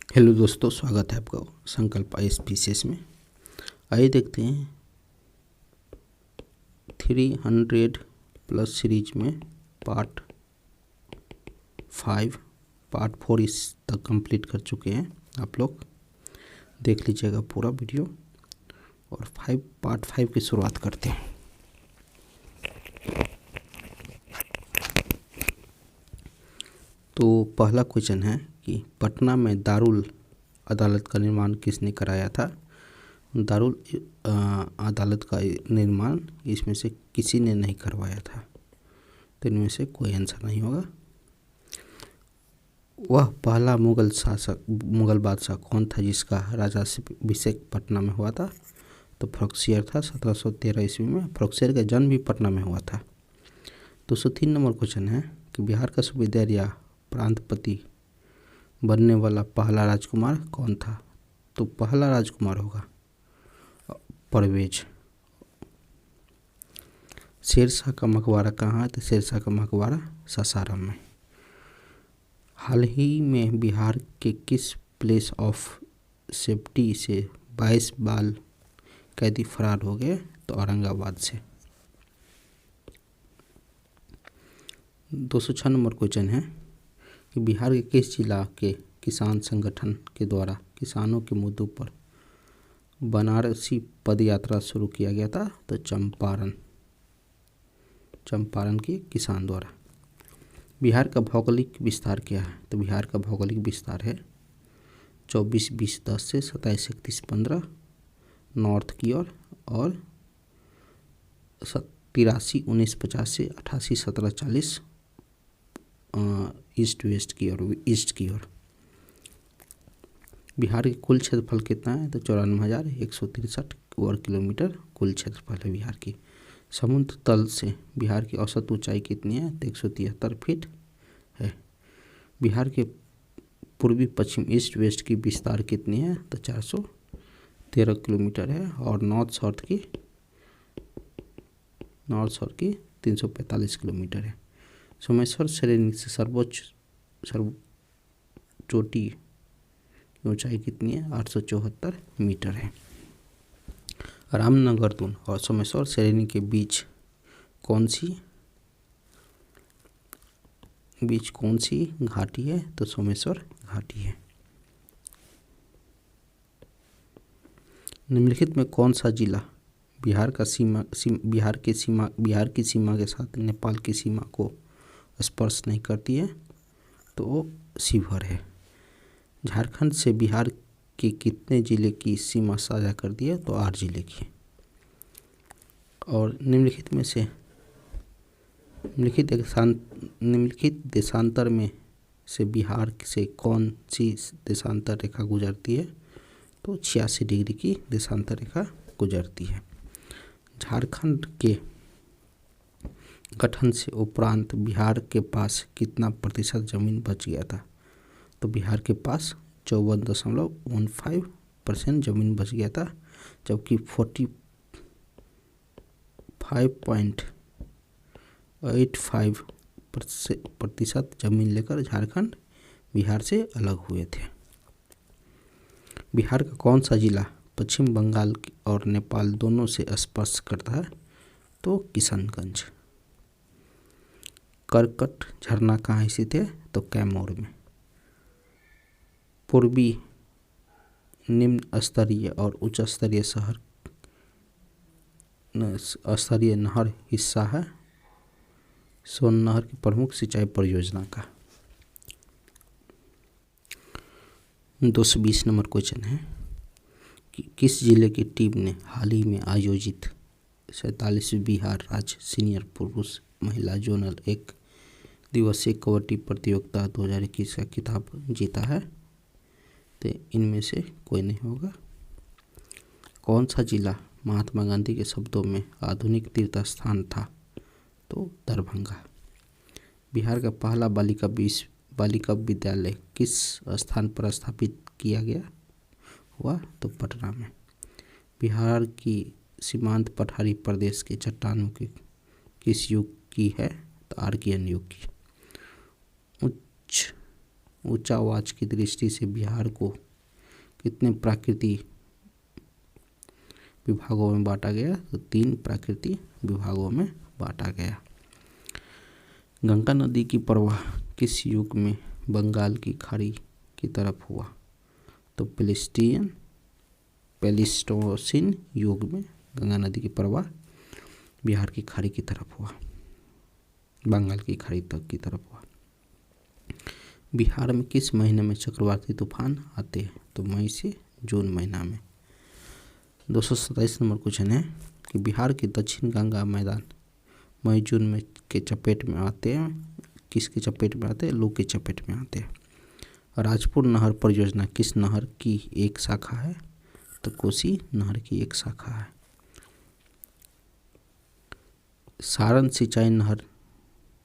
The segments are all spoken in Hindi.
हेलो दोस्तों, स्वागत है आपका संकल्प IAS में। आइए देखते हैं 300 प्लस सीरीज में पार्ट 5 पार्ट 4 इस तक कंप्लीट कर चुके हैं। आप लोग देख लीजिएगा पूरा वीडियो और पार्ट 5 की शुरुआत करते हैं। तो पहला क्वेश्चन है कि पटना में दारुल अदालत का निर्माण किसने कराया था। दारुल अदालत का निर्माण इसमें से किसी ने नहीं करवाया था, तो इनमें से कोई आंसर नहीं होगा। वह पहला मुगल बादशाह कौन था जिसका राजाभिषेक पटना में हुआ था। तो फ़र्रुखसियर था। 1713 ईस्वी में फ़र्रुखसियर का जन्म भी पटना में हुआ था। 203 नंबर क्वेश्चन है कि बिहार का सूबेदार या प्रांतपति बनने वाला पहला राजकुमार कौन था। तो पहला राजकुमार होगा परवेज। शेरशाह का मकबरा कहाँ है। तो शेरशाह का मकबरा सासाराम में। हाल ही में बिहार के किस प्लेस ऑफ सेफ्टी से 22 बाल कैदी फरार हो गए। तो औरंगाबाद से। 206 नंबर क्वेश्चन है कि बिहार के किस जिला के किसान संगठन के द्वारा किसानों के मुद्दों पर बनारसी पदयात्रा शुरू किया गया था। तो चंपारण के किसान द्वारा। बिहार का भौगोलिक विस्तार क्या है। तो बिहार का भौगोलिक विस्तार है 24-20-10 से 27-31-15 नॉर्थ की ओर और 83-19-50 से 88-17-40 ईस्ट की ओर। बिहार के कुल क्षेत्रफल कितना है। तो 94,163 वर्ग किलोमीटर कुल क्षेत्रफल है बिहार की। समुद्र तल से बिहार की औसत ऊंचाई कितनी है। तो 173 फीट है। बिहार के पूर्वी पश्चिम ईस्ट वेस्ट की विस्तार कितनी है। तो 413 किलोमीटर है और नॉर्थ साउथ की 345 किलोमीटर है। सोमेश्वर श्रेणी से सर्वोच्च चोटी की ऊंचाई कितनी है। 874 मीटर है। रामनगरतुन और सोमेश्वर श्रेणी के बीच कौन सी घाटी है। तो सोमेश्वर घाटी है। निम्नलिखित में कौन सा जिला बिहार की सीमा के साथ नेपाल की सीमा को स्पर्श नहीं करती है। तो वो शिवहर है। झारखंड से बिहार के कितने जिले की सीमा साझा कर दी है। तो 8 जिले की। और निम्नलिखित देशांतर में से बिहार से कौन सी देशांतर रेखा गुजरती है। तो 86 डिग्री की देशांतर रेखा गुजरती है। झारखंड के गठन से उपरांत बिहार के पास कितना प्रतिशत जमीन बच गया था। तो बिहार के पास 54.15% जमीन बच गया था, जबकि 45.85% जमीन लेकर झारखंड बिहार से अलग हुए थे। बिहार का कौन सा जिला पश्चिम बंगाल और नेपाल दोनों से स्पर्श करता है। तो किशनगंज। करकट झरना कहाँ स्थित है। तो कैमूर में। पूर्वी निम्न स्तरीय और उच्च स्तरीय नहर हिस्सा है सोन नहर की प्रमुख सिंचाई परियोजना का। 220 नंबर क्वेश्चन है कि किस जिले की टीम ने हाल ही में आयोजित 47वीं बिहार राज्य सीनियर पुरुष महिला जोनल 1 दिवसीय कबड्डी प्रतियोगिता 2021 का खिताब जीता है। तो इनमें से कोई नहीं होगा। कौन सा जिला महात्मा गांधी के शब्दों में आधुनिक तीर्थ स्थान था। तो दरभंगा। बिहार का पहला बालिका विद्यालय किस स्थान पर स्थापित किया गया हुआ। तो पटना में। बिहार की सीमांत पठारी प्रदेश के चट्टानों के किस युग की है। तो आर्कियन युग की। उच्च ऊंचा आवाज की दृष्टि से बिहार को कितने प्राकृतिक विभागों में बांटा गया? तो 3 प्राकृतिक विभागों में बांटा गया। गंगा नदी की प्रवाह किस युग में बंगाल की खाड़ी की तरफ हुआ? तो प्लेस्टोसीन युग में गंगा नदी की प्रवाह बिहार की खाड़ी की तरफ हुआ, बंगाल की खाड़ी तक की तरफ हुआ। बिहार में किस महीने में चक्रवाती तूफान आते हैं? तो मई से जून महीना में। 227 नंबर क्वेश्चन है कि बिहार के दक्षिण गंगा मैदान मई जून में के चपेट में आते हैं। किसके चपेट में आते हैं? लू के चपेट में आते हैं। राजपुर नहर परियोजना किस नहर की एक शाखा है? तो कोसी नहर की एक शाखा है। सारण सिंचाई नहर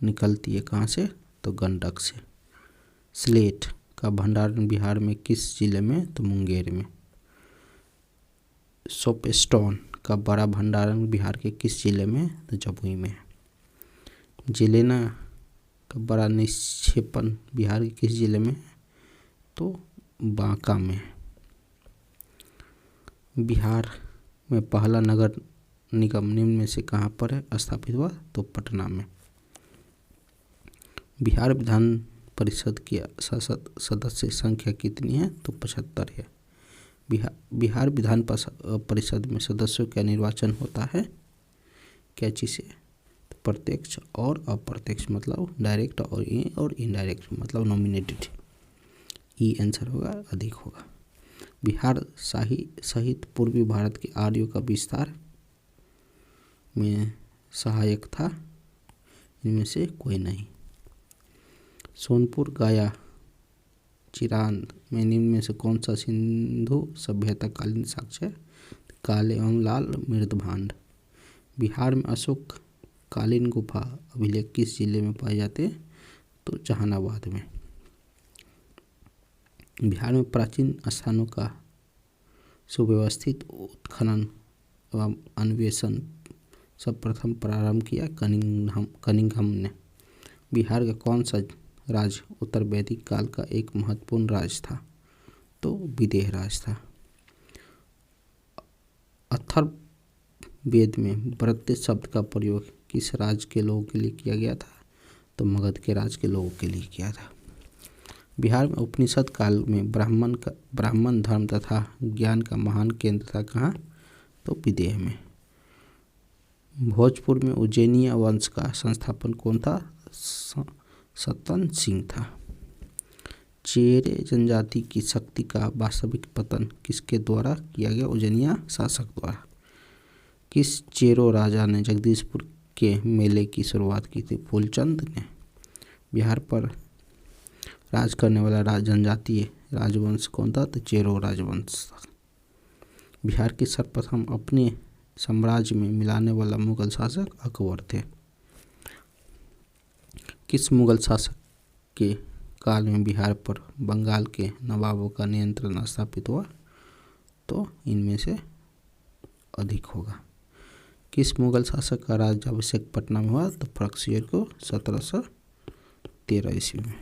निकलती है कहाँ से? तो गंडक से। स्लेट का भंडारण बिहार में किस जिले में? तो मुंगेर में। सोपस्टोन का बड़ा भंडारण बिहार के किस जिले में? तो जमुई में। जिलेना का बड़ा निक्षेपण बिहार के किस जिले में? तो बांका में। बिहार में पहला नगर निगम निम्न में से कहाँ पर है स्थापित हुआ? तो पटना में। बिहार विधान परिषद की सदस्य संख्या कितनी है? तो 75 है। बिहार विधान परिषद में सदस्यों का निर्वाचन होता है क्या चीज़ से? तो प्रत्यक्ष और अप्रत्यक्ष, मतलब डायरेक्ट और इनडायरेक्ट, मतलब नॉमिनेटेड। ई आंसर होगा, अधिक होगा। बिहार सहित पूर्वी भारत के आर्यों का विस्तार में सहायक था, इनमें से कोई नहीं। सोनपुर गाया चिरांद में निम्न में से कौन सा सिंधु सभ्यता कालीन साक्ष्य है? काले एवं लाल मृदभांड। बिहार में अशोक कालीन गुफा अभिलेख किस जिले में पाए जाते हैं? तो जहानाबाद में। बिहार में प्राचीन स्थानों का सुव्यवस्थित उत्खनन एवं अन्वेषण सर्वप्रथम प्रारंभ किया कनिंघम ने। बिहार का कौन सा राज्य उत्तर वैदिक काल का एक महत्वपूर्ण राज्य था? तो विदेह राज्य था। अथर्ववेद में व्रत्य शब्द का प्रयोग किस राज्य के लोगों के लिए किया गया था? तो मगध के राज्य के लोगों के लिए किया था। बिहार में उपनिषद काल में ब्राह्मण धर्म तथा ज्ञान का महान केंद्र था कहाँ? तो विदेह में। भोजपुर में उज्जैनिया वंश का संस्थापन कौन था? सतन सिंह था। चेरे जनजाति की शक्ति का वास्तविक पतन किसके द्वारा किया गया? उज्जैनिया शासक द्वारा। किस चेरो राजा ने जगदीशपुर के मेले की शुरुआत की थी? फूलचंद ने। बिहार पर राज करने वाला जनजातीय राजवंश कौन था? तो चेरो राजवंश था। बिहार के सर्वप्रथम अपने साम्राज्य में मिलाने वाला मुगल शासक अकबर थे। किस मुगल शासक के काल में बिहार पर बंगाल के नवाबों का नियंत्रण स्थापित हुआ? तो इनमें से अधिक होगा। किस मुगल शासक का राज्याभिषेक पटना में हुआ? तो फर्रुखसियर को 1713 ईस्वी में।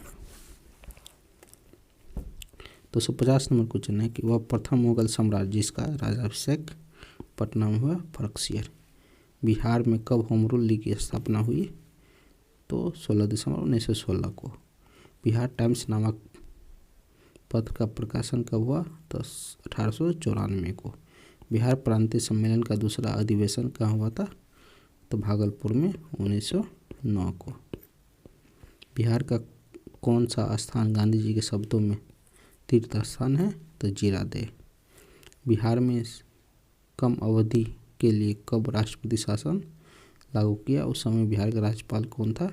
250 नंबर क्वेश्चन है कि वह प्रथम मुगल सम्राट जिसका राज्याभिषेक पटना में हुआ? फर्रुखसियर। बिहार में कब होम रूल लीग की स्थापना हुई? तो 16 दिसंबर 1916 को। बिहार टाइम्स नामक पत्र का प्रकाशन कब हुआ? तो 1894 को। बिहार प्रांतीय सम्मेलन का दूसरा अधिवेशन कहाँ हुआ था? तो भागलपुर में 1909 को। बिहार का कौन सा स्थान गांधी जी के शब्दों में तीर्थ स्थान है? तो जीरादेव। बिहार में कम अवधि के लिए कब राष्ट्रपति शासन लागू किया? उस समय बिहार का राज्यपाल कौन था?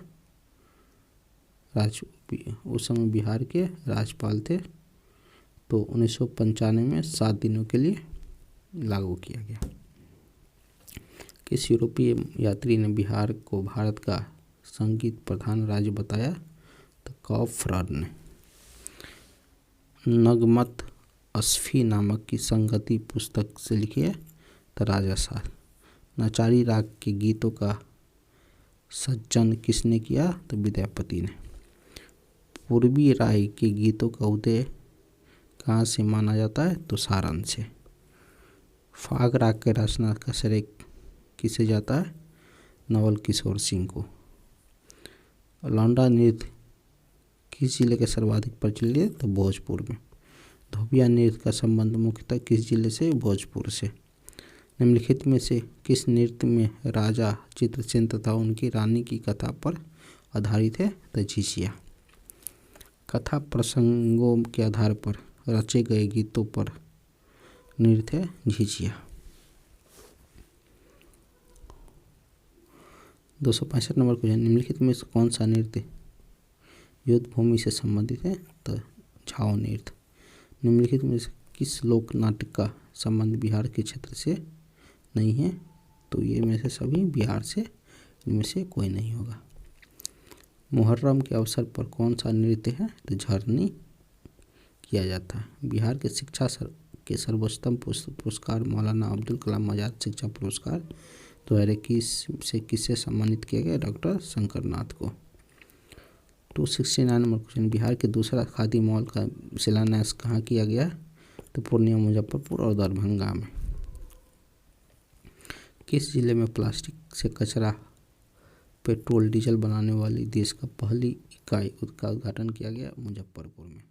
उस समय बिहार के राज्यपाल थे, तो 1995 में 7 दिनों के लिए लागू किया गया। किस यूरोपीय यात्री ने बिहार को भारत का संगीत प्रधान राज्य बताया? तो कॉफरर ने। नगमत अस्फी नामक की संगति पुस्तक से लिखी है? तो राजासार। नचारी राग के गीतों का सज्जन किसने किया? तो विद्यापति ने। पूर्वी राय के गीतों का उदय कहाँ से माना जाता है? तो सारण से। फाग राग के रचना का श्रेय किसे जाता है? नवल किशोर सिंह को। लौंडा नृत्य किस जिले के सर्वाधिक प्रचलित है? तो भोजपुर में। धोबिया नृत्य का संबंध मुख्यतः किस जिले से? भोजपुर से। निम्नलिखित में से किस नृत्य में राजा चित्रसेन तथा उनकी रानी की कथा पर आधारित है? तो झिझिया। कथा प्रसंगों के आधार पर रचे गए गीतों पर नृत्य है झिझिया। 265 नंबर क्वेश्चन, निम्नलिखित में से कौन सा नृत्य युद्ध भूमि से संबंधित है? तो छाव नृत्य। निम्नलिखित में से किस लोक नाट्य का संबंध बिहार के क्षेत्र से नहीं है? तो ये में से सभी बिहार से, इनमें से कोई नहीं होगा। मुहर्रम के अवसर पर कौन सा नृत्य है? तो झरनी किया जाता है। बिहार के शिक्षा के सर्वोत्तम पुरस्कार मौलाना अब्दुल कलाम आज़ाद शिक्षा पुरस्कार 2021 से किससे सम्मानित किया गया? डॉक्टर शंकर नाथ को। 269 नंबर क्वेश्चन, बिहार के दूसरा खादी मॉल का शिलान्यास कहाँ किया गया? तो पूर्णिया, मुजफ्फरपुर और दरभंगा में। किस जिले में प्लास्टिक से कचरा पेट्रोल डीजल बनाने वाली देश का पहली इकाई का उद्घाटन किया गया? मुजफ्फरपुर में।